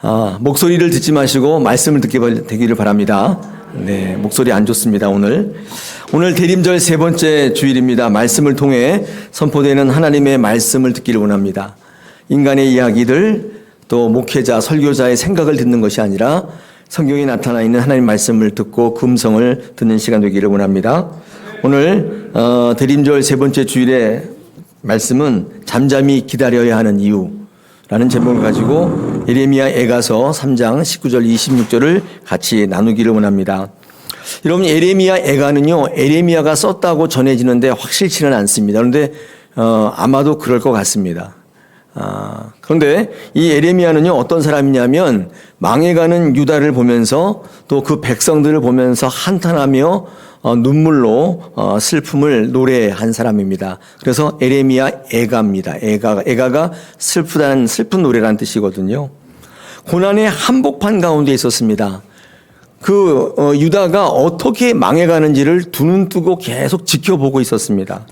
목소리를 듣지 마시고 말씀을 듣게 되기를 바랍니다. 네, 목소리 안 좋습니다, 오늘. 오늘 대림절 세 번째 주일입니다. 말씀을 통해 선포되는 하나님의 말씀을 듣기를 원합니다. 인간의 이야기들, 또 목회자, 설교자의 생각을 듣는 것이 아니라 성경에 나타나 있는 하나님 말씀을 듣고 그 음성을 듣는 시간 되기를 원합니다. 오늘 대림절 세 번째 주일의 말씀은 잠잠히 기다려야 하는 이유 라는 제목을 가지고 예레미야 애가서 3장 19절 26절을 같이 나누기를 원합니다. 여러분, 예레미야 애가는요, 예레미야가 썼다고 전해지는데 확실치는 않습니다. 그런데 아마도 그럴 것 같습니다. 그런데 이 예레미야는요, 어떤 사람이냐면 망해가는 유다를 보면서 또 그 백성들을 보면서 한탄하며 눈물로 슬픔을 노래한 사람입니다. 그래서 예레미야 애가입니다. 애가가 슬픈 노래라는 뜻이거든요. 고난의 한복판 가운데 있었습니다. 유다가 어떻게 망해가는지를 두 눈 뜨고 계속 지켜보고 있었습니다.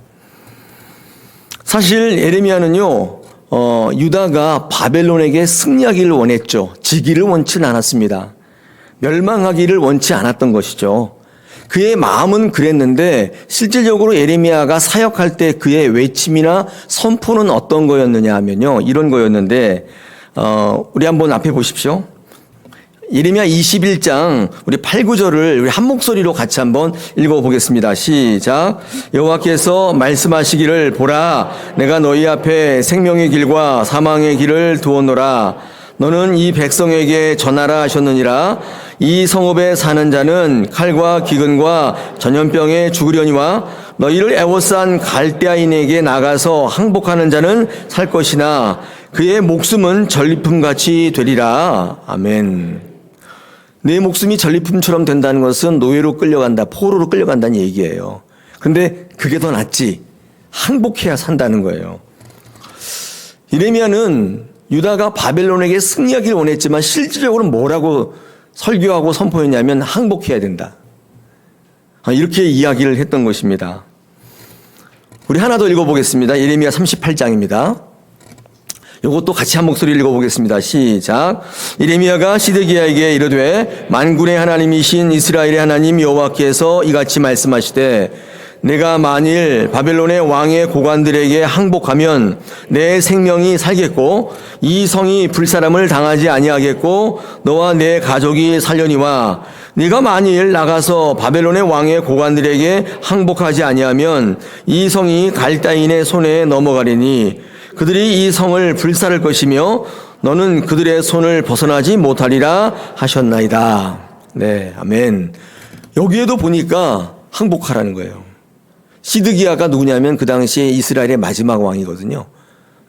사실 예레미야는요, 유다가 바벨론에게 승리하기를 원했죠. 지기를 원치는 않았습니다. 멸망하기를 원치 않았던 것이죠. 그의 마음은 그랬는데 실질적으로 예레미야가 사역할 때 그의 외침이나 선포는 어떤 거였느냐 하면요, 이런 거였는데 우리 한번 앞에 보십시오. 예레미야 21장 우리 8, 9절을 우리 한 목소리로 같이 한번 읽어보겠습니다. 시작. 여호와께서 말씀하시기를 보라, 내가 너희 앞에 생명의 길과 사망의 길을 두었노라. 너는 이 백성에게 전하라 하셨느니라. 이 성읍에 사는 자는 칼과 기근과 전염병에 죽으려니와 너희를 애워싼 갈대아인에게 나가서 항복하는 자는 살 것이나 그의 목숨은 전리품같이 되리라. 아멘. 내 목숨이 전리품처럼 된다는 것은 노예로 끌려간다, 포로로 끌려간다는 얘기예요. 그런데 그게 더 낫지. 항복해야 산다는 거예요. 예레미야는 유다가 바벨론에게 승리하기를 원했지만 실질적으로 뭐라고 설교하고 선포했냐면 항복해야 된다. 이렇게 이야기를 했던 것입니다. 우리 하나 더 읽어보겠습니다. 예레미야 38장입니다. 이것도 같이 한 목소리 읽어보겠습니다. 시작. 예레미야가 시드기야에게 이르되 만군의 하나님이신 이스라엘의 하나님 여호와께서 이같이 말씀하시되 내가 만일 바벨론의 왕의 고관들에게 항복하면 내 생명이 살겠고 이 성이 불사람을 당하지 아니하겠고 너와 내 가족이 살려니와 네가 만일 나가서 바벨론의 왕의 고관들에게 항복하지 아니하면 이 성이 갈대아인의 손에 넘어가리니 그들이 이 성을 불살할 것이며 너는 그들의 손을 벗어나지 못하리라 하셨나이다. 네, 아멘. 여기에도 보니까 항복하라는 거예요. 시드기야가 누구냐면 그 당시에 이스라엘의 마지막 왕이거든요.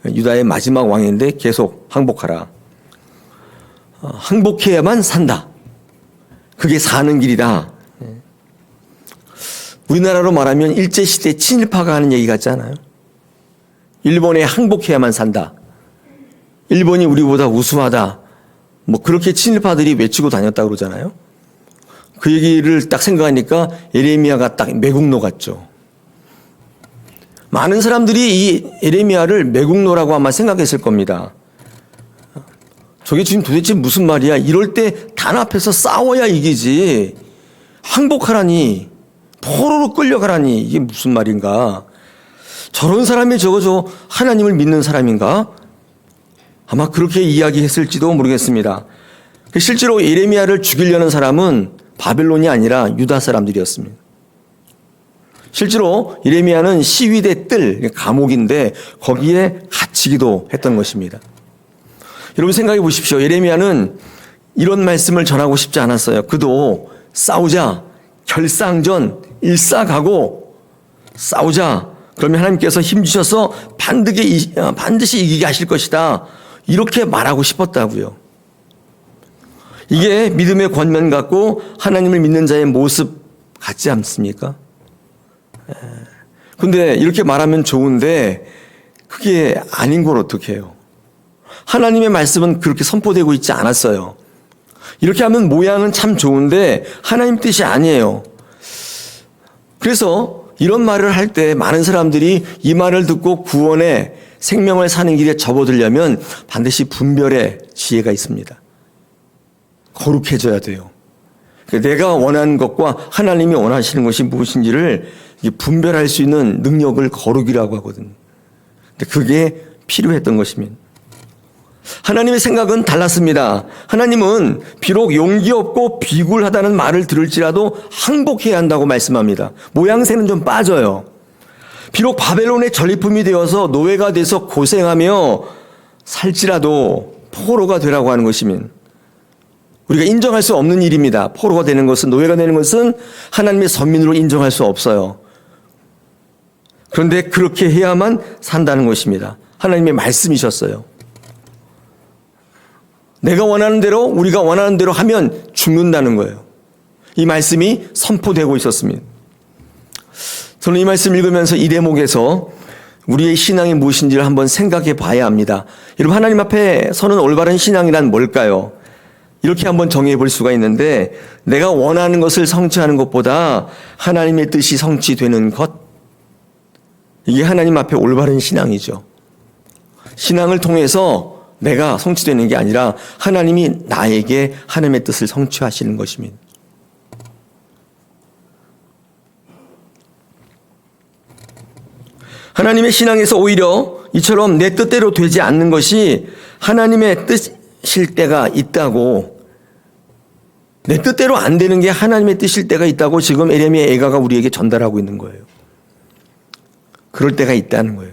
유다의 마지막 왕인데 계속 항복하라. 항복해야만 산다. 그게 사는 길이다. 우리나라로 말하면 일제시대 친일파가 하는 얘기 같지 않아요? 일본에 항복해야만 산다. 일본이 우리보다 우수하다. 뭐 그렇게 친일파들이 외치고 다녔다고 그러잖아요. 그 얘기를 딱 생각하니까 예레미야가 딱 매국노 같죠. 많은 사람들이 이 예레미야를 매국노라고 아마 생각했을 겁니다. 저게 지금 도대체 무슨 말이야? 이럴 때 단합해서 싸워야 이기지. 항복하라니, 포로로 끌려가라니, 이게 무슨 말인가? 저런 사람이 저거 하나님을 믿는 사람인가? 아마 그렇게 이야기했을지도 모르겠습니다. 실제로 예레미야를 죽이려는 사람은 바벨론이 아니라 유다 사람들이었습니다. 실제로 예레미야는 시위대 뜰, 감옥인데 거기에 갇히기도 했던 것입니다. 여러분 생각해 보십시오. 예레미야는 이런 말씀을 전하고 싶지 않았어요. 그도 싸우자, 결상전, 일사가고 싸우자. 그러면 하나님께서 힘주셔서 반드시 이기게 하실 것이다. 이렇게 말하고 싶었다고요. 이게 믿음의 권면 같고 하나님을 믿는 자의 모습 같지 않습니까? 근데 이렇게 말하면 좋은데 그게 아닌 걸 어떻게 해요? 하나님의 말씀은 그렇게 선포되고 있지 않았어요. 이렇게 하면 모양은 참 좋은데 하나님 뜻이 아니에요. 그래서 이런 말을 할 때 많은 사람들이 이 말을 듣고 구원의 생명을 사는 길에 접어들려면 반드시 분별의 지혜가 있습니다. 거룩해져야 돼요. 내가 원하는 것과 하나님이 원하시는 것이 무엇인지를 분별할 수 있는 능력을 거룩이라고 하거든요. 근데 그게 필요했던 것입니다. 하나님의 생각은 달랐습니다. 하나님은 비록 용기 없고 비굴하다는 말을 들을지라도 항복해야 한다고 말씀합니다. 모양새는 좀 빠져요. 비록 바벨론의 전리품이 되어서 노예가 돼서 고생하며 살지라도 포로가 되라고 하는 것이면 우리가 인정할 수 없는 일입니다. 포로가 되는 것은, 노예가 되는 것은 하나님의 선민으로 인정할 수 없어요. 그런데 그렇게 해야만 산다는 것입니다. 하나님의 말씀이셨어요. 내가 원하는 대로, 우리가 원하는 대로 하면 죽는다는 거예요. 이 말씀이 선포되고 있었습니다. 저는 이 말씀 읽으면서 이 대목에서 우리의 신앙이 무엇인지를 한번 생각해 봐야 합니다. 여러분, 하나님 앞에 서는 올바른 신앙이란 뭘까요? 이렇게 한번 정해 볼 수가 있는데, 내가 원하는 것을 성취하는 것보다 하나님의 뜻이 성취되는 것, 이게 하나님 앞에 올바른 신앙이죠. 신앙을 통해서 내가 성취되는 게 아니라 하나님이 나에게 하나님의 뜻을 성취하시는 것입니다. 하나님의 신앙에서 오히려 이처럼 내 뜻대로 되지 않는 것이 하나님의 뜻일 때가 있다고, 내 뜻대로 안 되는 게 하나님의 뜻일 때가 있다고 지금 에레미야 애가가 우리에게 전달하고 있는 거예요. 그럴 때가 있다는 거예요.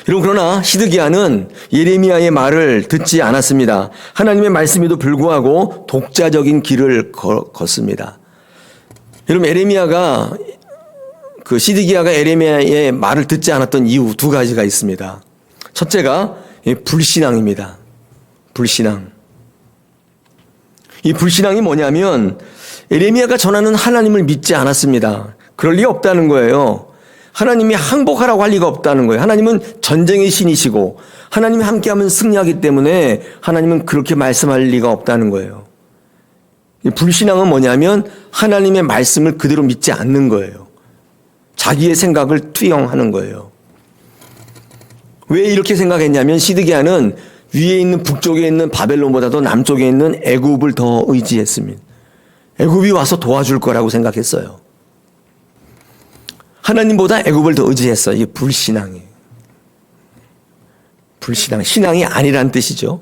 여러분, 그러나 시드기야는 예레미야의 말을 듣지 않았습니다. 하나님의 말씀에도 불구하고 독자적인 길을 걷습니다. 여러분, 시드기야가 에레미야의 말을 듣지 않았던 이유 두 가지가 있습니다. 첫째가 불신앙입니다. 불신앙. 이 불신앙이 뭐냐면 에레미야가 전하는 하나님을 믿지 않았습니다. 그럴 리 없다는 거예요. 하나님이 항복하라고 할 리가 없다는 거예요. 하나님은 전쟁의 신이시고 하나님이 함께하면 승리하기 때문에 하나님은 그렇게 말씀할 리가 없다는 거예요. 불신앙은 뭐냐면 하나님의 말씀을 그대로 믿지 않는 거예요. 자기의 생각을 투영하는 거예요. 왜 이렇게 생각했냐면 시드기야는 위에 있는 북쪽에 있는 바벨론보다도 남쪽에 있는 애굽을 더 의지했습니다. 애굽이 와서 도와줄 거라고 생각했어요. 하나님보다 애굽을 더 의지했어요. 이게 불신앙이에요. 불신앙, 신앙이 아니란 뜻이죠.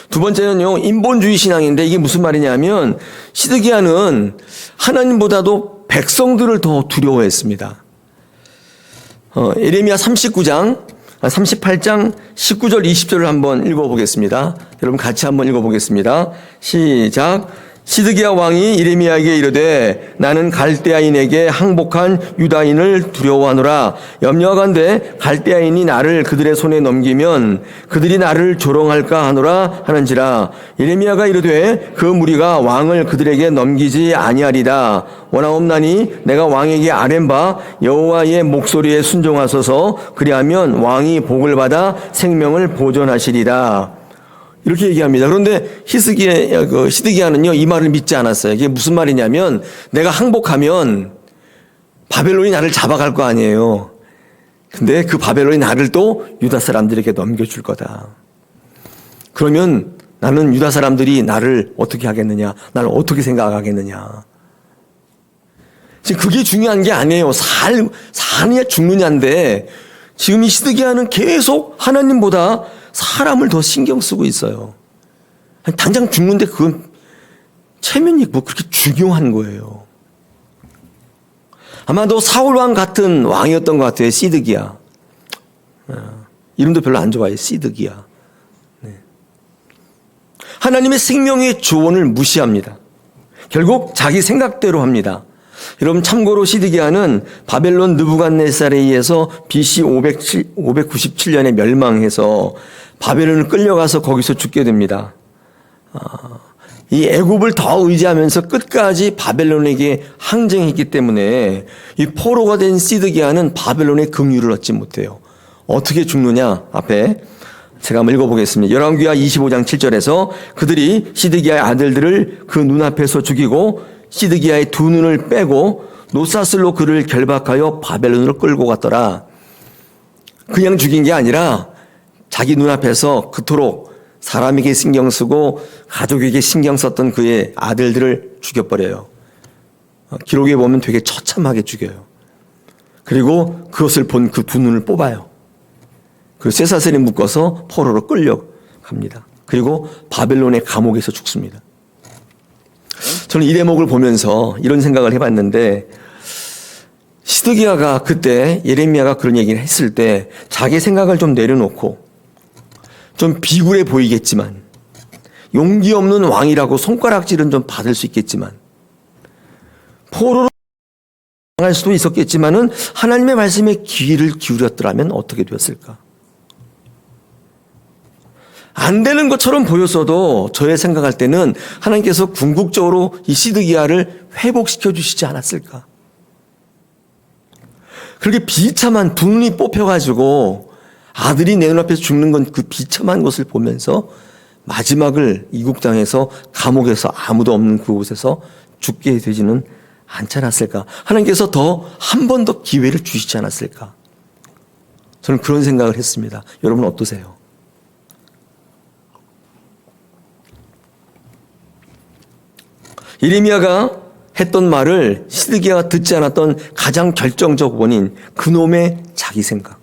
두 번째는요, 인본주의 신앙인데 이게 무슨 말이냐면 시드기야는 하나님보다도 백성들을 더 두려워했습니다. 예레미야 38장 19절 20절을 한번 읽어보겠습니다. 여러분 같이 한번 읽어보겠습니다. 시작. 시드기야 왕이 예레미야에게 이르되 나는 갈대아인에게 항복한 유다인을 두려워하노라. 염려하건대 갈대아인이 나를 그들의 손에 넘기면 그들이 나를 조롱할까 하노라 하는지라. 예레미야가 이르되 그 무리가 왕을 그들에게 넘기지 아니하리다. 원하옵나니 내가 왕에게 아뢰는 바 여호와의 목소리에 순종하소서. 그리하면 왕이 복을 받아 생명을 보존하시리라. 이렇게 얘기합니다. 그런데 시드기야는요, 이 말을 믿지 않았어요. 이게 무슨 말이냐면, 내가 항복하면 바벨론이 나를 잡아갈 거 아니에요. 근데 그 바벨론이 나를 또 유다 사람들에게 넘겨줄 거다. 그러면 나는 유다 사람들이 나를 어떻게 하겠느냐, 나를 어떻게 생각하겠느냐. 지금 그게 중요한 게 아니에요. 사느냐 죽느냐인데, 지금 이 시드기야는 계속 하나님보다 사람을 더 신경 쓰고 있어요. 당장 죽는데 그건 체면이 뭐 그렇게 중요한 거예요. 아마도 사울왕 같은 왕이었던 것 같아요. 시드기야. 이름도 별로 안 좋아해요. 시드기야. 네. 하나님의 생명의 조언을 무시합니다. 결국 자기 생각대로 합니다. 여러분, 참고로 시드기야는 바벨론 느부갓네살에 의해서 BC 597년에 멸망해서 바벨론을 끌려가서 거기서 죽게 됩니다. 이 애굽을 더 의지하면서 끝까지 바벨론에게 항쟁했기 때문에 이 포로가 된 시드기야는 바벨론의 긍휼을 얻지 못해요. 어떻게 죽느냐? 앞에 제가 한번 읽어보겠습니다. 열왕기하 25장 7절에서 그들이 시드기야의 아들들을 그 눈앞에서 죽이고 시드기야의 두 눈을 빼고 노사슬로 그를 결박하여 바벨론으로 끌고 갔더라. 그냥 죽인 게 아니라 자기 눈앞에서 그토록 사람에게 신경 쓰고 가족에게 신경 썼던 그의 아들들을 죽여버려요. 기록에 보면 되게 처참하게 죽여요. 그리고 그것을 본 그 두 눈을 뽑아요. 그리고 쇠사슬에 묶어서 포로로 끌려갑니다. 그리고 바벨론의 감옥에서 죽습니다. 저는 이 대목을 보면서 이런 생각을 해봤는데, 시드기야가 그때 예레미야가 그런 얘기를 했을 때 자기 생각을 좀 내려놓고, 좀 비굴해 보이겠지만, 용기 없는 왕이라고 손가락질은 좀 받을 수 있겠지만, 포로로 당할 수도 있었겠지만은 하나님의 말씀에 귀를 기울였더라면 어떻게 되었을까? 안 되는 것처럼 보였어도 저의 생각할 때는 하나님께서 궁극적으로 이 시드기야를 회복시켜 주시지 않았을까? 그렇게 비참한 두 눈이 뽑혀가지고 아들이 내 눈앞에서 죽는 건 그 비참한 것을 보면서 마지막을 이국 땅에서 감옥에서 아무도 없는 그곳에서 죽게 되지는 않지 않았을까? 하나님께서 더 한 번 더 기회를 주시지 않았을까? 저는 그런 생각을 했습니다. 여러분 어떠세요? 예레미야가 했던 말을 시드기야가 듣지 않았던 가장 결정적 원인, 그놈의 자기 생각,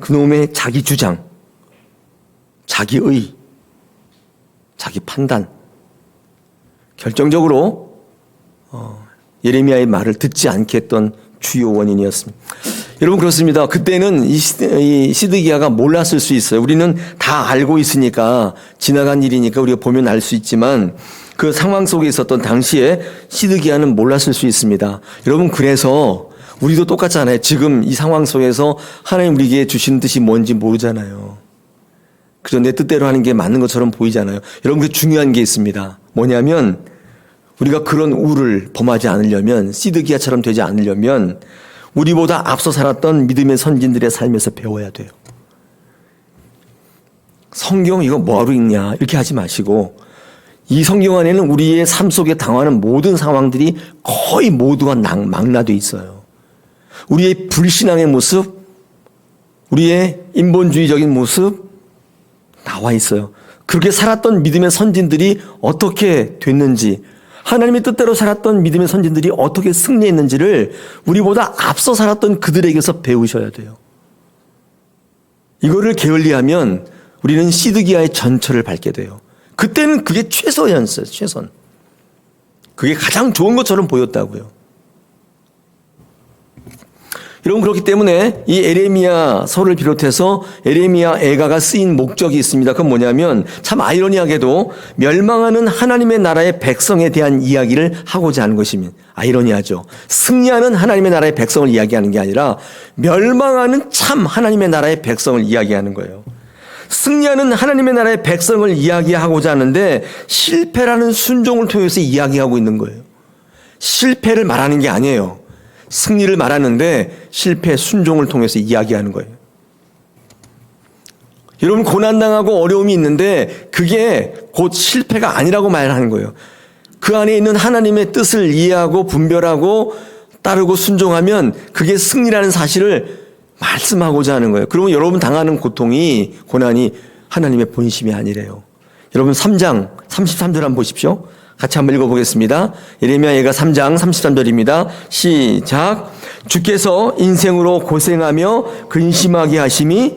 그놈의 자기 주장, 자기의, 자기 판단. 결정적으로 예레미야의 말을 듣지 않게 했던 주요 원인이었습니다. 여러분 그렇습니다. 그때는 이 시드기야가 몰랐을 수 있어요. 우리는 다 알고 있으니까, 지나간 일이니까 우리가 보면 알 수 있지만 그 상황 속에 있었던 당시에 시드기야는 몰랐을 수 있습니다. 여러분 그래서 우리도 똑같잖아요. 지금 이 상황 속에서 하나님 우리에게 주신 뜻이 뭔지 모르잖아요. 그저 내 뜻대로 하는 게 맞는 것처럼 보이잖아요. 여러분 그 중요한 게 있습니다. 뭐냐면 우리가 그런 우를 범하지 않으려면, 시드기야처럼 되지 않으려면 우리보다 앞서 살았던 믿음의 선진들의 삶에서 배워야 돼요. 성경 이거 뭐하러 읽냐 이렇게 하지 마시고, 이 성경 안에는 우리의 삶 속에 당하는 모든 상황들이 거의 모두가 망라되어 있어요. 우리의 불신앙의 모습, 우리의 인본주의적인 모습 나와 있어요. 그렇게 살았던 믿음의 선진들이 어떻게 됐는지, 하나님의 뜻대로 살았던 믿음의 선진들이 어떻게 승리했는지를 우리보다 앞서 살았던 그들에게서 배우셔야 돼요. 이거를 게을리하면 우리는 시드기야의 전철을 밟게 돼요. 그때는 그게 최선이었어요. 최선. 그게 가장 좋은 것처럼 보였다고요. 여러분 그렇기 때문에 이 에레미야서를 비롯해서 에레미야 애가가 쓰인 목적이 있습니다. 그건 뭐냐면 참 아이러니하게도 멸망하는 하나님의 나라의 백성에 대한 이야기를 하고자 하는 것입니다. 아이러니하죠. 승리하는 하나님의 나라의 백성을 이야기하는 게 아니라 멸망하는 참 하나님의 나라의 백성을 이야기하는 거예요. 승리하는 하나님의 나라의 백성을 이야기하고자 하는데 실패라는 순종을 통해서 이야기하고 있는 거예요. 실패를 말하는 게 아니에요. 승리를 말하는데 실패, 순종을 통해서 이야기하는 거예요. 여러분 고난당하고 어려움이 있는데 그게 곧 실패가 아니라고 말하는 거예요. 그 안에 있는 하나님의 뜻을 이해하고 분별하고 따르고 순종하면 그게 승리라는 사실을 말씀하고자 하는 거예요. 그러면 여러분 당하는 고통이, 고난이 하나님의 본심이 아니래요. 여러분 3장 33절 한번 보십시오. 같이 한번 읽어보겠습니다. 예레미야 예가 3장 33절입니다. 시작. 주께서 인생으로 고생하며 근심하게 하심이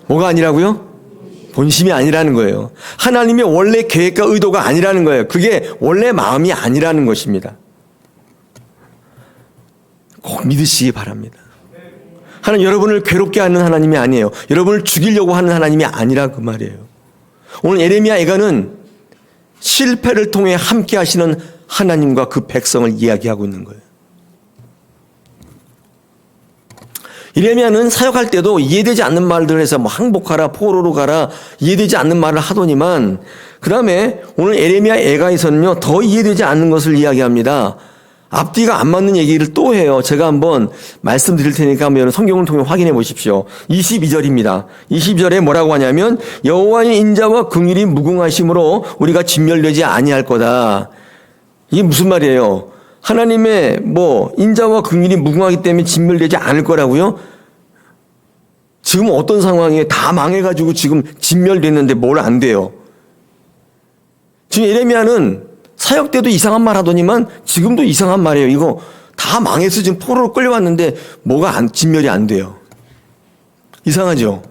뭐가 아니라고요? 본심이 아니라는 거예요. 하나님의 원래 계획과 의도가 아니라는 거예요. 그게 원래 마음이 아니라는 것입니다. 꼭 믿으시기 바랍니다. 하나님 여러분을 괴롭게 하는 하나님이 아니에요. 여러분을 죽이려고 하는 하나님이 아니라 그 말이에요. 오늘 예레미야 애가는 실패를 통해 함께 하시는 하나님과 그 백성을 이야기하고 있는 거예요. 예레미야는 사역할 때도 이해되지 않는 말들을 해서 뭐 항복하라, 포로로 가라, 이해되지 않는 말을 하더니만 그 다음에 오늘 예레미야 애가에서는요 더 이해되지 않는 것을 이야기합니다. 앞뒤가 안 맞는 얘기를 또 해요. 제가 한번 말씀드릴 테니까 한번 성경을 통해 확인해 보십시오. 22절입니다. 22절에 뭐라고 하냐면 여호와의 인자와 긍휼이 무궁하심으로 우리가 진멸되지 아니할 거다. 이게 무슨 말이에요? 하나님의 인자와 긍휼이 무궁하기 때문에 진멸되지 않을 거라고요? 지금 어떤 상황에 다 망해가지고 지금 진멸됐는데 뭘 안 돼요. 지금 예레미야는 사역 때도 이상한 말 하더니만 지금도 이상한 말이에요. 이거 다 망해서 지금 포로로 끌려왔는데 진멸이 안 돼요. 이상하죠?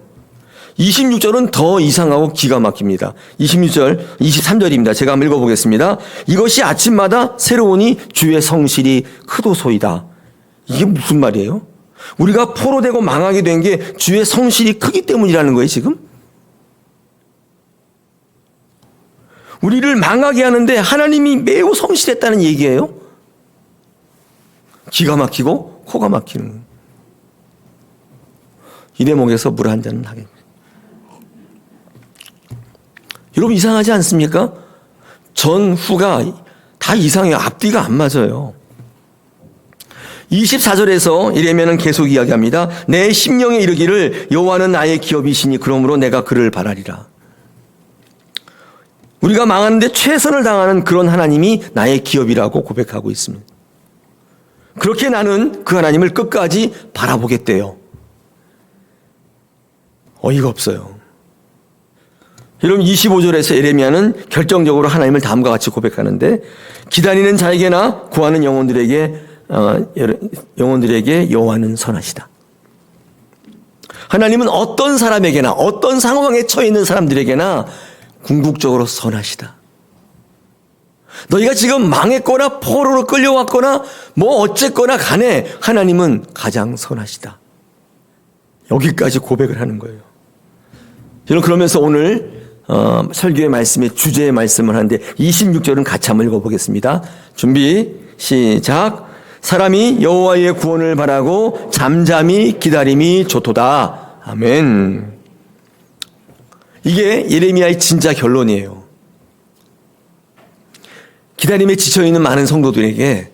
26절은 더 이상하고 기가 막힙니다. 26절, 23절입니다. 제가 한번 읽어보겠습니다. 이것이 아침마다 새로우니 주의 성실이 크도소이다. 이게 무슨 말이에요? 우리가 포로되고 망하게 된 게 주의 성실이 크기 때문이라는 거예요, 지금? 우리를 망하게 하는데 하나님이 매우 성실했다는 얘기예요? 기가 막히고 코가 막히는 거예요. 이 대목에서 물 한 잔은 하겠습니다. 여러분 이상하지 않습니까? 전후가 다 이상해요. 앞뒤가 안 맞아요. 24절에서 이레미야는 계속 이야기합니다. 내 심령에 이르기를 여호와는 나의 기업이시니 그러므로 내가 그를 바라리라. 우리가 망하는데 최선을 다하는 그런 하나님이 나의 기업이라고 고백하고 있습니다. 그렇게 나는 그 하나님을 끝까지 바라보겠대요. 어이가 없어요. 여러분 25절에서 예레미야는 결정적으로 하나님을 다음과 같이 고백하는데 기다리는 자에게나 구하는 영혼들에게 여호와는 선하시다. 하나님은 어떤 사람에게나 어떤 상황에 처해 있는 사람들에게나 궁극적으로 선하시다. 너희가 지금 망했거나 포로로 끌려왔거나 뭐 어쨌거나 간에 하나님은 가장 선하시다. 여기까지 고백을 하는 거예요. 여러분 그러면서 오늘 설교의 말씀의 주제의 말씀을 하는데 26절은 같이 한번 읽어보겠습니다. 준비 시작. 사람이 여호와의 구원을 바라고 잠잠히 기다림이 좋도다. 아멘. 이게 예레미야의 진짜 결론이에요. 기다림에 지쳐있는 많은 성도들에게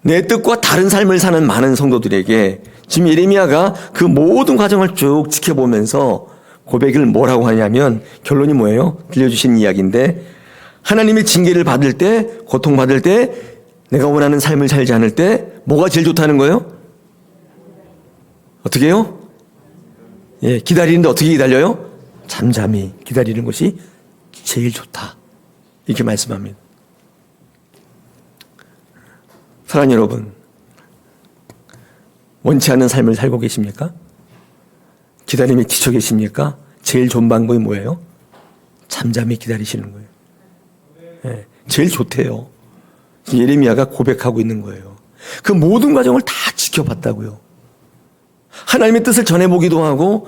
내 뜻과 다른 삶을 사는 많은 성도들에게 지금 예레미야가 그 모든 과정을 쭉 지켜보면서 고백을 뭐라고 하냐면 결론이 뭐예요? 들려주신 이야기인데 하나님의 징계를 받을 때 고통받을 때 내가 원하는 삶을 살지 않을 때 뭐가 제일 좋다는 거예요? 어떻게 해요? 예, 기다리는데 어떻게 기다려요? 잠잠히 기다리는 것이 제일 좋다. 이렇게 말씀합니다. 사랑하는 여러분, 원치 않는 삶을 살고 계십니까? 기다림에 지쳐 계십니까? 제일 좋은 방법이 뭐예요? 잠잠히 기다리시는 거예요. 예, 제일 좋대요. 예레미야가 고백하고 있는 거예요. 그 모든 과정을 다 지켜봤다고요. 하나님의 뜻을 전해보기도 하고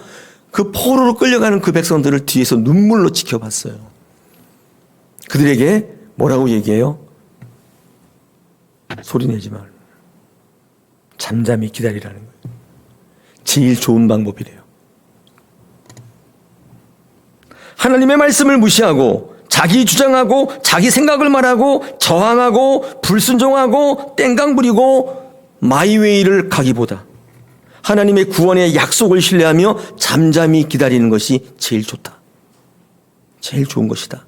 그 포로로 끌려가는 그 백성들을 뒤에서 눈물로 지켜봤어요. 그들에게 뭐라고 얘기해요? 소리내지 말고 잠잠히 기다리라는 거예요. 제일 좋은 방법이래요. 하나님의 말씀을 무시하고 자기 주장하고 자기 생각을 말하고 저항하고 불순종하고 땡강 부리고 마이웨이를 가기보다 하나님의 구원의 약속을 신뢰하며 잠잠히 기다리는 것이 제일 좋다. 제일 좋은 것이다.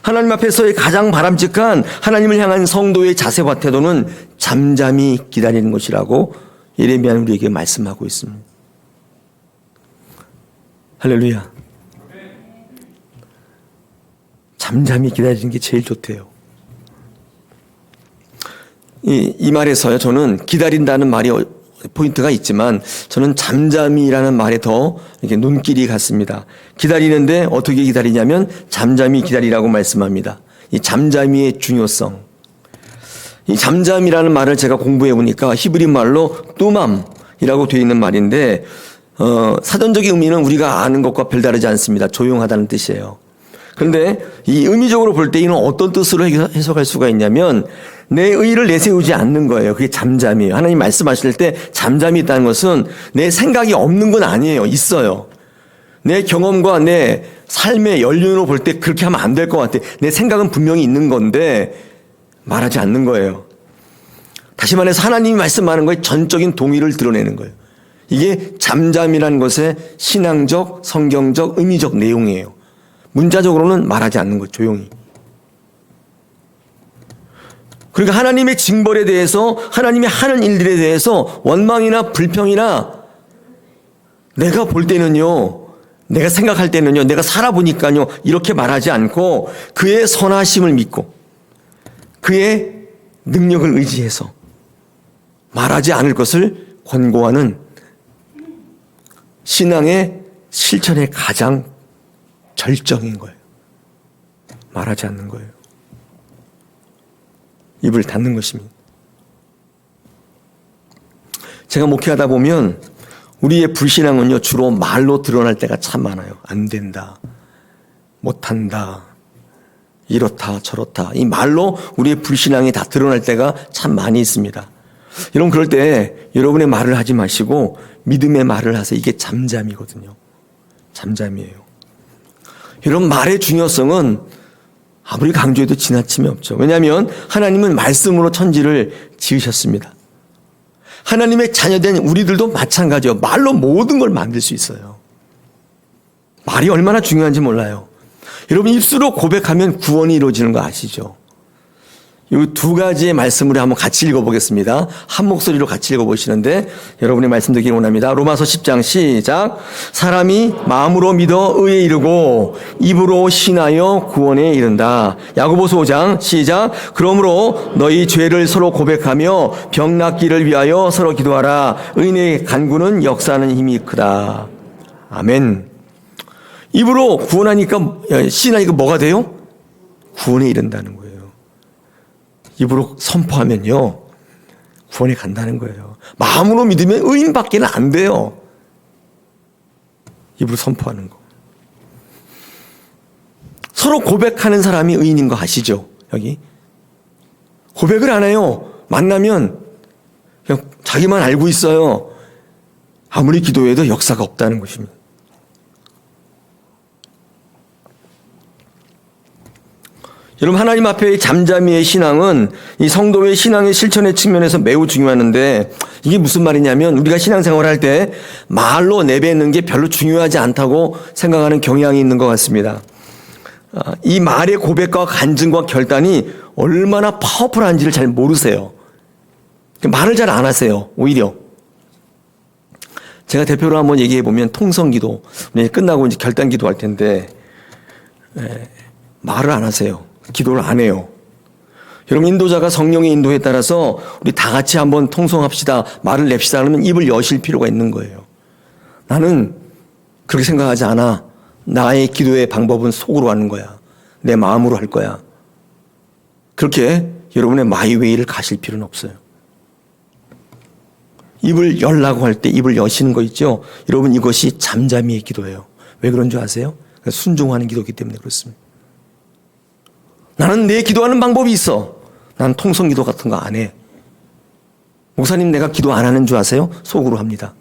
하나님 앞에서의 가장 바람직한 하나님을 향한 성도의 자세와 태도는 잠잠히 기다리는 것이라고 예레미야는 우리에게 말씀하고 있습니다. 할렐루야. 잠잠히 기다리는 게 제일 좋대요. 이 말에서요, 저는 기다린다는 말이 포인트가 있지만 저는 잠잠이라는 말에 더 이렇게 눈길이 갔습니다. 기다리는데 어떻게 기다리냐면 잠잠히 기다리라고 말씀합니다. 이 잠잠이의 중요성. 이 잠잠이라는 말을 제가 공부해 보니까 히브리 말로 뚜맘이라고 되어 있는 말인데 사전적인 의미는 우리가 아는 것과 별다르지 않습니다. 조용하다는 뜻이에요. 그런데 이 의미적으로 볼 때 이는 어떤 뜻으로 해석할 수가 있냐면 내 의를 내세우지 않는 거예요. 그게 잠잠이에요. 하나님 말씀하실 때 잠잠이 있다는 것은 내 생각이 없는 건 아니에요. 있어요. 내 경험과 내 삶의 연륜으로 볼 때 그렇게 하면 안 될 것 같아. 내 생각은 분명히 있는 건데 말하지 않는 거예요. 다시 말해서 하나님이 말씀하는 거에 전적인 동의를 드러내는 거예요. 이게 잠잠이라는 것의 신앙적, 성경적, 의미적 내용이에요. 문자적으로는 말하지 않는 거예요. 조용히. 그러니까 하나님의 징벌에 대해서, 하나님의 하는 일들에 대해서 원망이나 불평이나 내가 볼 때는요, 내가 생각할 때는요, 내가 살아보니까요, 이렇게 말하지 않고 그의 선하심을 믿고 그의 능력을 의지해서 말하지 않을 것을 권고하는 신앙의 실천의 가장 절정인 거예요. 말하지 않는 거예요. 입을 닫는 것입니다. 제가 목회하다 보면 우리의 불신앙은요, 주로 말로 드러날 때가 참 많아요. 안 된다, 못한다, 이렇다 저렇다. 이 말로 우리의 불신앙이 다 드러날 때가 참 많이 있습니다. 여러분, 그럴 때 여러분의 말을 하지 마시고 믿음의 말을 하세요. 이게 잠잠이거든요. 잠잠이에요. 여러분, 말의 중요성은 아무리 강조해도 지나침이 없죠. 왜냐하면 하나님은 말씀으로 천지를 지으셨습니다. 하나님의 자녀된 우리들도 마찬가지예요. 말로 모든 걸 만들 수 있어요. 말이 얼마나 중요한지 몰라요. 여러분, 입술로 고백하면 구원이 이루어지는 거 아시죠? 이 두 가지의 말씀을 한번 같이 읽어보겠습니다. 한 목소리로 같이 읽어보시는데 여러분의 말씀 듣기를 원합니다. 로마서 10장 시작. 사람이 마음으로 믿어 의에 이르고 입으로 신하여 구원에 이른다. 야고보서 5장 시작. 그러므로 너희 죄를 서로 고백하며 병 낫기를 위하여 서로 기도하라. 의인의 간구는 역사하는 힘이 크다. 아멘. 입으로 구원하니까, 신하니까 뭐가 돼요? 구원에 이른다는 거예요. 입으로 선포하면요, 구원에 간다는 거예요. 마음으로 믿으면 의인밖에는 안 돼요. 입으로 선포하는 거. 서로 고백하는 사람이 의인인 거 아시죠? 여기 고백을 안 해요. 만나면 그냥 자기만 알고 있어요. 아무리 기도해도 역사가 없다는 것입니다. 여러분, 하나님 앞에의 잠잠이의 신앙은 이 성도의 신앙의 실천의 측면에서 매우 중요하는데, 이게 무슨 말이냐면 우리가 신앙생활을 할 때 말로 내뱉는 게 별로 중요하지 않다고 생각하는 경향이 있는 것 같습니다. 이 말의 고백과 간증과 결단이 얼마나 파워풀한지를 잘 모르세요. 말을 잘 안 하세요. 오히려 제가 대표로 한번 얘기해 보면 통성기도 끝나고 이제 결단기도 할 텐데, 말을 안 하세요. 기도를 안 해요. 여러분, 인도자가 성령의 인도에 따라서 우리 다 같이 한번 통성합시다, 말을 냅시다 하면 입을 여실 필요가 있는 거예요. 나는 그렇게 생각하지 않아. 나의 기도의 방법은 속으로 하는 거야. 내 마음으로 할 거야. 그렇게 여러분의 마이웨이를 가실 필요는 없어요. 입을 열라고 할 때 입을 여시는 거 있죠? 여러분, 이것이 잠잠이의 기도예요. 왜 그런 줄 아세요? 순종하는 기도이기 때문에 그렇습니다. 나는 내 기도하는 방법이 있어. 난 통성기도 같은 거 안 해. 목사님, 내가 기도 안 하는 줄 아세요? 속으로 합니다.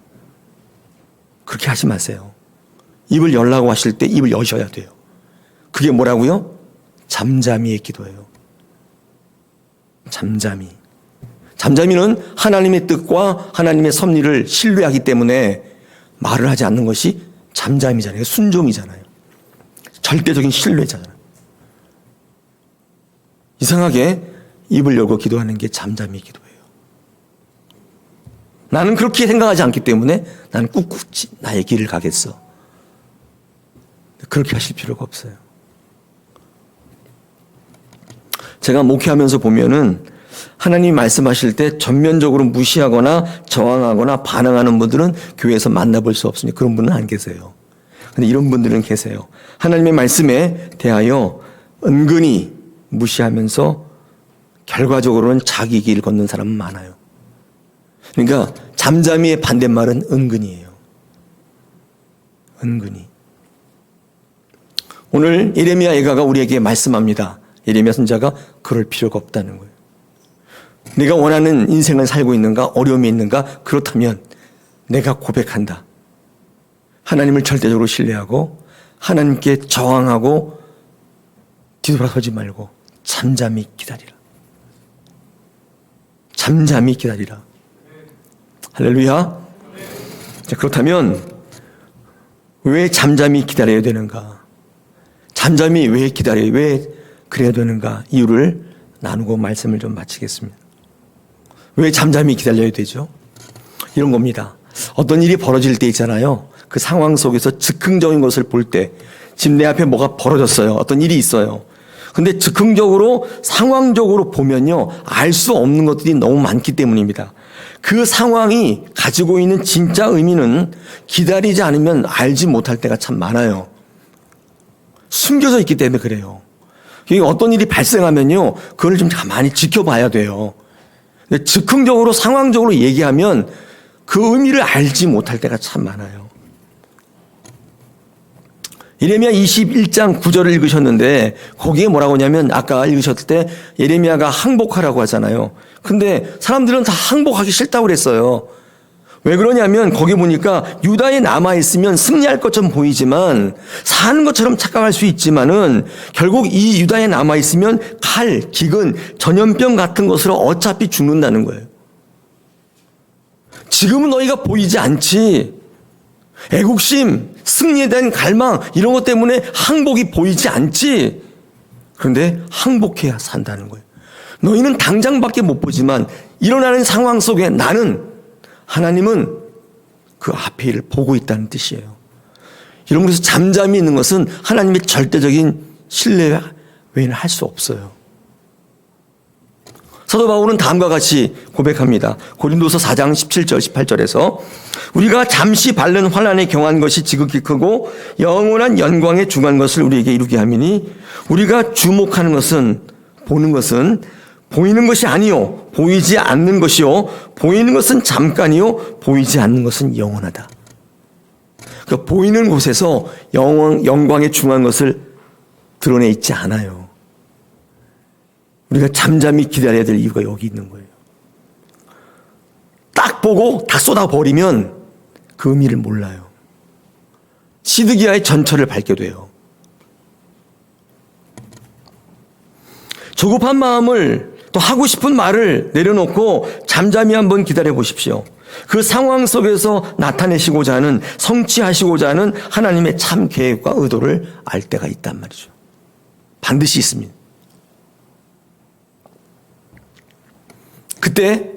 그렇게 하지 마세요. 입을 열라고 하실 때 입을 여셔야 돼요. 그게 뭐라고요? 잠잠이의 기도예요. 잠잠이. 잠잠이는 하나님의 뜻과 하나님의 섭리를 신뢰하기 때문에 말을 하지 않는 것이 잠잠이잖아요. 순종이잖아요. 절대적인 신뢰잖아요. 이상하게 입을 열고 기도하는 게 잠잠이 기도예요. 나는 그렇게 생각하지 않기 때문에 나는 꿋꿋이 나의 길을 가겠어. 그렇게 하실 필요가 없어요. 제가 목회하면서 보면은 하나님이 말씀하실 때 전면적으로 무시하거나 저항하거나 반항하는 분들은 교회에서 만나볼 수 없으니 그런 분은 안 계세요. 그런데 이런 분들은 계세요. 하나님의 말씀에 대하여 은근히 무시하면서 결과적으로는 자기 길 걷는 사람은 많아요. 그러니까 잠잠이의 반대말은 은근히예요. 은근히. 오늘 예레미야 예가가 우리에게 말씀합니다. 예레미야 선지자가 그럴 필요가 없다는 거예요. 내가 원하는 인생을 살고 있는가? 어려움이 있는가? 그렇다면 내가 고백한다. 하나님을 절대적으로 신뢰하고 하나님께 저항하고 뒤돌아서지 말고 잠잠히 기다리라. 잠잠히 기다리라. 할렐루야. 자, 그렇다면 왜 잠잠히 기다려야 되는가? 잠잠히 왜 기다려야, 왜 그래야 되는가? 이유를 나누고 말씀을 좀 마치겠습니다. 왜 잠잠히 기다려야 되죠? 이런 겁니다. 어떤 일이 벌어질 때 있잖아요. 그 상황 속에서 즉흥적인 것을 볼 때, 지금 내 앞에 뭐가 벌어졌어요. 어떤 일이 있어요. 근데 즉흥적으로 상황적으로 보면요, 알 수 없는 것들이 너무 많기 때문입니다. 그 상황이 가지고 있는 진짜 의미는 기다리지 않으면 알지 못할 때가 참 많아요. 숨겨져 있기 때문에 그래요. 어떤 일이 발생하면요, 그걸 좀 가만히 지켜봐야 돼요. 근데 즉흥적으로 상황적으로 얘기하면 그 의미를 알지 못할 때가 참 많아요. 예레미야 21장 9절을 읽으셨는데 거기에 뭐라고 하냐면 아까 읽으셨을 때 예레미야가 항복하라고 하잖아요. 근데 사람들은 다 항복하기 싫다고 그랬어요. 왜 그러냐면 거기 보니까 유다에 남아있으면 승리할 것처럼 보이지만 사는 것처럼 착각할 수 있지만은 결국 이 유다에 남아있으면 칼, 기근, 전염병 같은 것으로 어차피 죽는다는 거예요. 지금은 너희가 보이지 않지. 애국심, 승리에 대한 갈망 이런 것 때문에 항복이 보이지 않지. 그런데 항복해야 산다는 거예요. 너희는 당장밖에 못 보지만 일어나는 상황 속에 나는 하나님은 그 앞에 일을 보고 있다는 뜻이에요. 이런 곳에서 잠잠히 있는 것은 하나님의 절대적인 신뢰 외에는 할 수 없어요. 사도 바울은 다음과 같이 고백합니다. 고린도서 4장 17절 18절에서 우리가 잠시 밟는 환난에 경한 것이 지극히 크고 영원한 영광에 중한 것을 우리에게 이루게 함이니 우리가 주목하는 것은 보는 것은 보이는 것이 아니요 보이지 않는 것이요 보이는 것은 잠깐이요 보이지 않는 것은 영원하다. 그러니까 보이는 곳에서 영광에 중한 것을 드러내 있지 않아요. 우리가 잠잠히 기다려야 될 이유가 여기 있는 거예요. 딱 보고 다 쏟아버리면 그 의미를 몰라요. 시드기야의 전철을 밟게 돼요. 조급한 마음을 또 하고 싶은 말을 내려놓고 잠잠히 한번 기다려 보십시오. 그 상황 속에서 나타내시고자 하는 성취하시고자 하는 하나님의 참 계획과 의도를 알 때가 있단 말이죠. 반드시 있습니다. 그때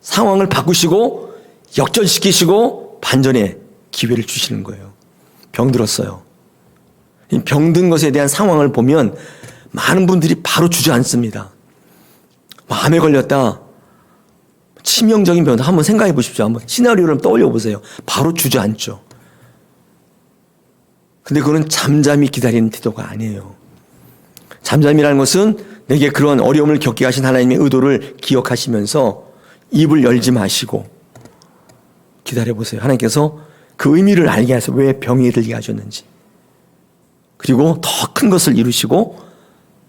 상황을 바꾸시고 역전시키시고 반전의 기회를 주시는 거예요. 병들었어요. 이 병든 것에 대한 상황을 보면 많은 분들이 바로 주저앉습니다. 암에 걸렸다. 치명적인 병 한번 생각해 보십시오. 한번 시나리오를 떠올려 보세요. 바로 주저앉죠. 근데 그거는 잠잠히 기다리는 태도가 아니에요. 잠잠이라는 것은 내게 그런 어려움을 겪게 하신 하나님의 의도를 기억하시면서 입을 열지 마시고 기다려보세요. 하나님께서 그 의미를 알게 하셔서 왜 병이 들게 하셨는지, 그리고 더 큰 것을 이루시고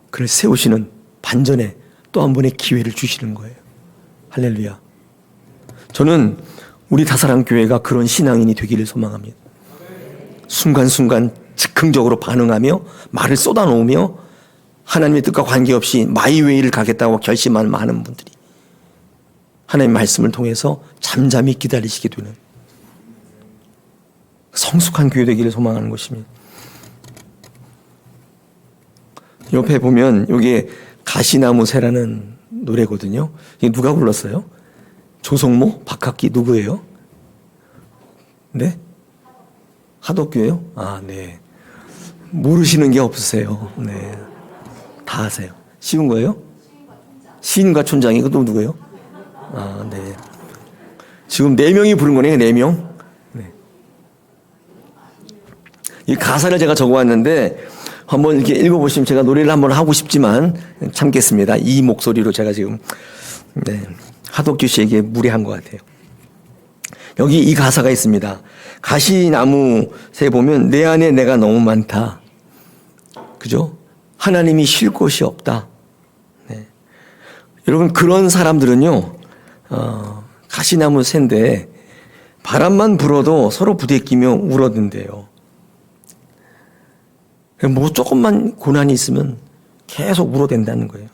그를 세우시는 반전에 또 한 번의 기회를 주시는 거예요. 할렐루야. 저는 우리 다사랑교회가 그런 신앙인이 되기를 소망합니다. 순간순간 즉흥적으로 반응하며 말을 쏟아놓으며 하나님의 뜻과 관계없이 마이웨이를 가겠다고 결심하는 많은 분들이 하나님의 말씀을 통해서 잠잠히 기다리시게 되는 성숙한 교회 되기를 소망하는 것입니다. 옆에 보면 이게 가시나무 새라는 노래거든요. 이게 누가 불렀어요? 조성모? 박학기 누구예요? 네? 하덕교예요? 아, 네. 모르시는 게 없으세요. 네. 다 아세요. 쉬운 거예요? 시인과 촌장이 그것도 누구예요? 아, 네. 지금 4명이 부른 거네요. 4명. 네. 이 가사를 제가 적어왔는데 한번 이렇게 읽어보시면 제가 노래를 한번 하고 싶지만 참겠습니다. 이 목소리로 제가 지금 하덕규 씨에게 무례한 것 같아요. 여기 이 가사가 있습니다. 가시나무 새 보면 내 안에 내가 너무 많다. 그죠? 하나님이 쉴 곳이 없다. 네. 여러분 그런 사람들은요, 가시나무 새인데 바람만 불어도 서로 부대끼며 울어댄대요. 뭐 조금만 고난이 있으면 계속 울어댄다는 거예요.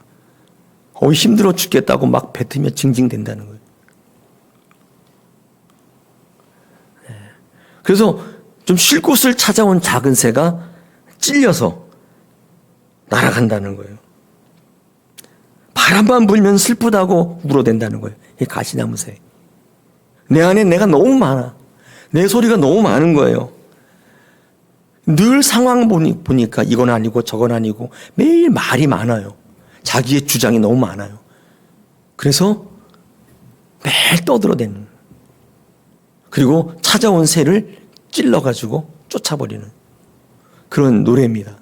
힘들어 죽겠다고 막 뱉으며 징징댄다는 거예요. 네. 그래서 좀 쉴 곳을 찾아온 작은 새가 찔려서 날아간다는 거예요. 바람만 불면 슬프다고 울어댄다는 거예요. 이 가시나무 새. 내 안에 내가 너무 많아. 내 소리가 너무 많은 거예요. 늘 상황 보니까 이건 아니고 저건 아니고 매일 말이 많아요. 자기의 주장이 너무 많아요. 그래서 매일 떠들어대는, 그리고 찾아온 새를 찔러가지고 쫓아버리는 그런 노래입니다.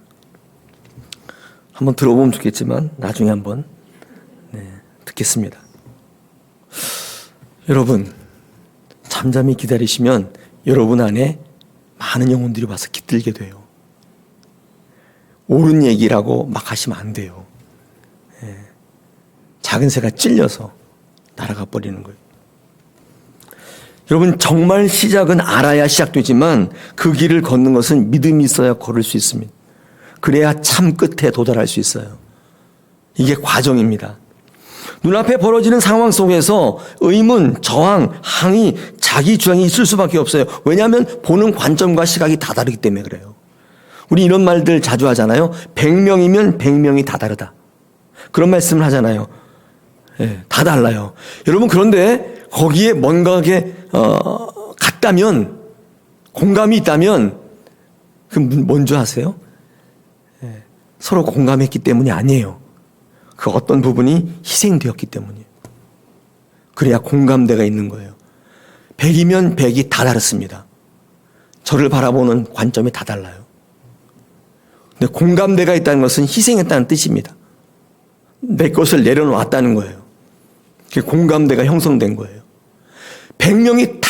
한번 들어보면 좋겠지만 나중에 한번 듣겠습니다. 여러분, 잠잠히 기다리시면 여러분 안에 많은 영혼들이 와서 깃들게 돼요. 옳은 얘기라고 막 하시면 안 돼요. 작은 새가 찔려서 날아가 버리는 거예요. 여러분, 정말 시작은 알아야 시작되지만 그 길을 걷는 것은 믿음이 있어야 걸을 수 있습니다. 그래야 참 끝에 도달할 수 있어요. 이게 과정입니다. 눈앞에 벌어지는 상황 속에서 의문, 저항, 항의, 자기 주장이 있을 수밖에 없어요. 왜냐하면 보는 관점과 시각이 다 다르기 때문에 그래요. 우리 이런 말들 자주 하잖아요. 100명이면 100명이 다 다르다. 그런 말씀을 하잖아요. 다 달라요. 여러분, 그런데 거기에 뭔가게 같다면, 공감이 있다면 그럼 뭔지 아세요? 서로 공감했기 때문이 아니에요. 그 어떤 부분이 희생되었기 때문이에요. 그래야 공감대가 있는 거예요. 100이면 100이 다 다릅니다. 저를 바라보는 관점이 다 달라요. 근데 공감대가 있다는 것은 희생했다는 뜻입니다. 내 것을 내려놓았다는 거예요. 그게 공감대가 형성된 거예요. 100명이 다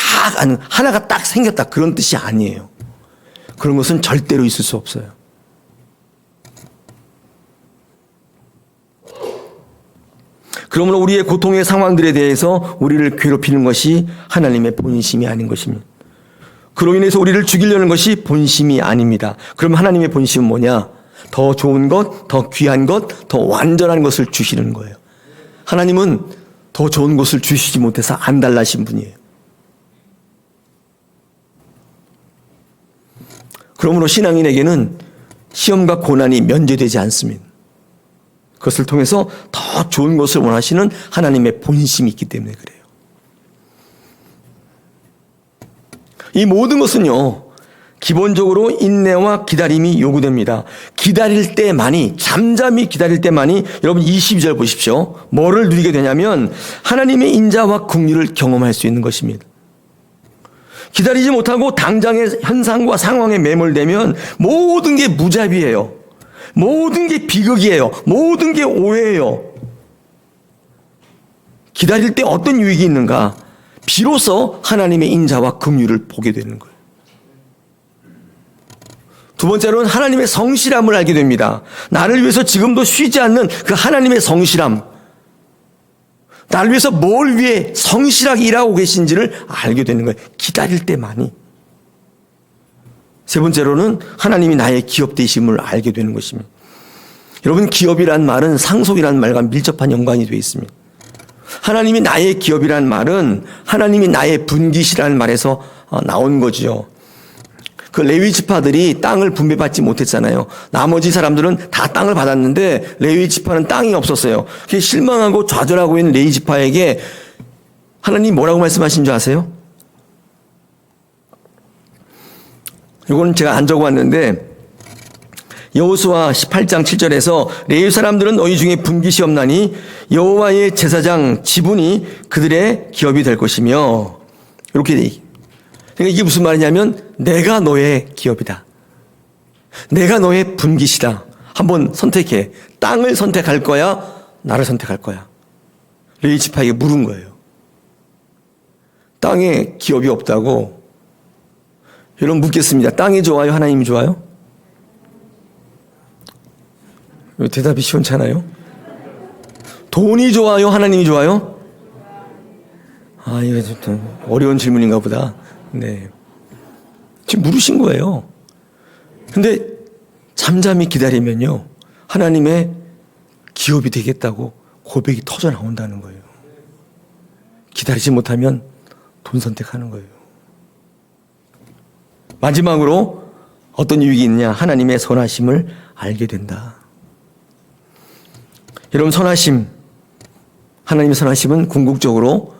하나가 딱 생겼다, 그런 뜻이 아니에요. 그런 것은 절대로 있을 수 없어요. 그러므로 우리의 고통의 상황들에 대해서 우리를 괴롭히는 것이 하나님의 본심이 아닌 것입니다. 그로 인해서 우리를 죽이려는 것이 본심이 아닙니다. 그럼 하나님의 본심은 뭐냐? 더 좋은 것, 더 귀한 것, 더 완전한 것을 주시는 거예요. 하나님은 더 좋은 것을 주시지 못해서 안달나신 분이에요. 그러므로 신앙인에게는 시험과 고난이 면제되지 않습니다. 그것을 통해서 더 좋은 것을 원하시는 하나님의 본심이 있기 때문에 그래요. 이 모든 것은요, 기본적으로 인내와 기다림이 요구됩니다. 기다릴 때만이, 잠잠히 기다릴 때만이, 여러분 22절 보십시오. 뭐를 누리게 되냐면 하나님의 인자와 긍휼을 경험할 수 있는 것입니다. 기다리지 못하고 당장의 현상과 상황에 매몰되면 모든 게 무자비예요. 모든 게 비극이에요. 모든 게 오해예요. 기다릴 때 어떤 유익이 있는가? 비로소 하나님의 인자와 긍휼을 보게 되는 거예요. 두 번째로는 하나님의 성실함을 알게 됩니다. 나를 위해서 지금도 쉬지 않는 그 하나님의 성실함. 나를 위해서 뭘 위해 성실하게 일하고 계신지를 알게 되는 거예요. 기다릴 때만이. 세 번째로는 하나님이 나의 기업 되심을 알게 되는 것입니다. 여러분, 기업이란 말은 상속이란 말과 밀접한 연관이 되어 있습니다. 하나님이 나의 기업이란 말은 하나님이 나의 분깃이라는 말에서 나온 거지요. 그 레위 지파들이 땅을 분배받지 못했잖아요. 나머지 사람들은 다 땅을 받았는데 레위 지파는 땅이 없었어요. 그게 실망하고 좌절하고 있는 레위 지파에게 하나님 뭐라고 말씀하신 줄 아세요? 이거는 제가 안 적어왔는데 여호수아 18장 7절에서 레위 사람들은 너희 중에 분깃이 없나니 여호와의 제사장 지분이 그들의 기업이 될 것이며, 이렇게 돼 있어요. 그러니까 이게 무슨 말이냐면 내가 너의 기업이다. 내가 너의 분깃이다. 한번 선택해. 땅을 선택할 거야? 나를 선택할 거야? 레위 지파에게 물은 거예요. 땅에 기업이 없다고. 여러분, 묻겠습니다. 땅이 좋아요? 하나님이 좋아요? 대답이 시원찮아요? 돈이 좋아요? 하나님이 좋아요? 아, 이거 좀 어려운 질문인가 보다. 네. 지금 물으신 거예요. 근데 잠잠히 기다리면요, 하나님의 기업이 되겠다고 고백이 터져 나온다는 거예요. 기다리지 못하면 돈 선택하는 거예요. 마지막으로 어떤 유익이 있냐? 하나님의 선하심을 알게 된다. 여러분, 선하심, 하나님의 선하심은 궁극적으로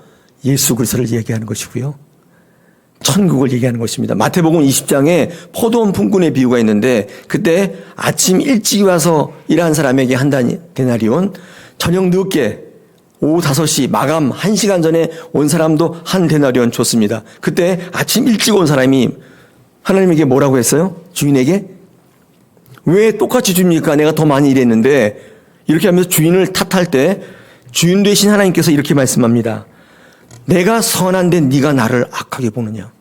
예수 그리스도를 얘기하는 것이고요. 천국을 얘기하는 것입니다. 마태복음 20장에 포도원 품꾼의 비유가 있는데 그때 아침 일찍 와서 일하는 사람에게 한 데나리온, 저녁 늦게 오후 5시 마감 1시간 전에 온 사람도 한 데나리온 줬습니다. 그때 아침 일찍 온 사람이 하나님에게 뭐라고 했어요? 주인에게? 왜 똑같이 줍니까? 내가 더 많이 일했는데. 이렇게 하면서 주인을 탓할 때 주인 되신 하나님께서 이렇게 말씀합니다. 내가 선한데 네가 나를 악하게 보느냐?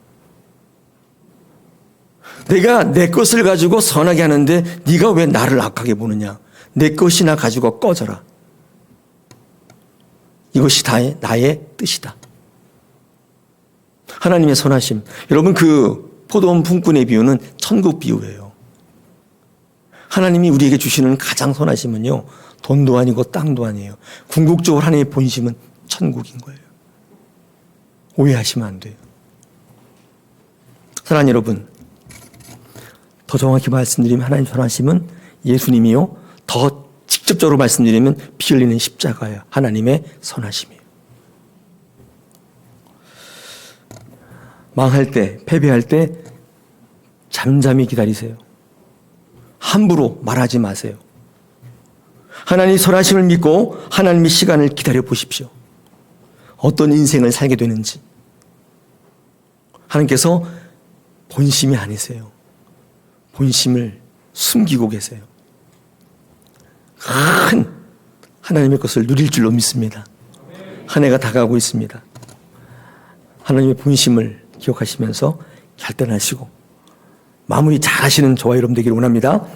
내가 내 것을 가지고 선하게 하는데 네가 왜 나를 악하게 보느냐? 내 것이나 가지고 꺼져라. 이것이 다 나의 뜻이다. 하나님의 선하심. 여러분, 그 포도원 품꾼의 비유는 천국 비유예요. 하나님이 우리에게 주시는 가장 선하심은요, 돈도 아니고 땅도 아니에요. 궁극적으로 하나님의 본심은 천국인 거예요. 오해하시면 안 돼요. 사랑하는 여러분, 더 정확히 말씀드리면 하나님 선하심은 예수님이요, 더 직접적으로 말씀드리면 피 흘리는 십자가예요. 하나님의 선하심이에요. 망할 때, 패배할 때 잠잠히 기다리세요. 함부로 말하지 마세요. 하나님의 선하심을 믿고 하나님의 시간을 기다려 보십시오. 어떤 인생을 살게 되는지. 하나님께서 본심이 아니세요. 본심을 숨기고 계세요. 큰 하나님의 것을 누릴 줄로 믿습니다. 한 해가 다가오고 있습니다. 하나님의 본심을 기억하시면서 결단하시고 마무리 잘 하시는 저와 여러분 되기를 원합니다.